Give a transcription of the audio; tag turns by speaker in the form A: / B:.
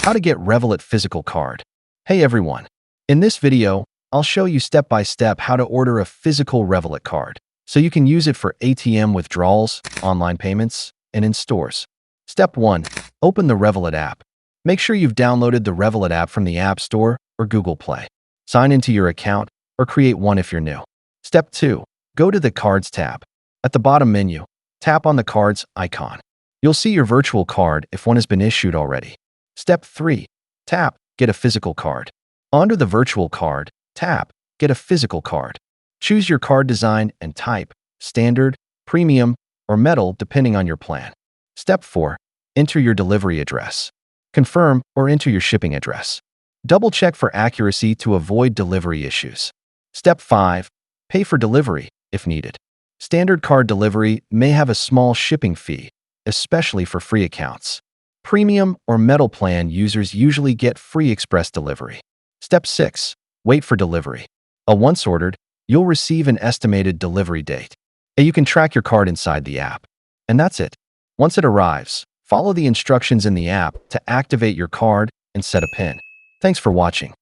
A: How to get Revolut physical card. Hey everyone. In this video, I'll show you step-by-step how to order a physical Revolut card, so you can use it for ATM withdrawals, online payments, and in stores. Step 1. Open the Revolut app. Make sure you've downloaded the Revolut app from the App Store or Google Play. Sign into your account or create one if you're new. Step 2. Go to the Cards tab. At the bottom menu, tap on the Cards icon. You'll see your virtual card if one has been issued already. Step 3. Tap Get a physical card. Under the virtual card, tap Get a physical card. Choose your card design and type, standard, premium, or metal depending on your plan. Step 4. Enter your delivery address. Confirm or enter your shipping address. Double-check for accuracy to avoid delivery issues. Step 5. Pay for delivery, if needed. Standard card delivery may have a small shipping fee, especially for free accounts. Premium or metal plan users usually get free express delivery. Step 6. Wait for delivery. Once ordered, you'll receive an estimated delivery date. You can track your card inside the app. And that's it. Once it arrives, follow the instructions in the app to activate your card and set a PIN. Thanks for watching.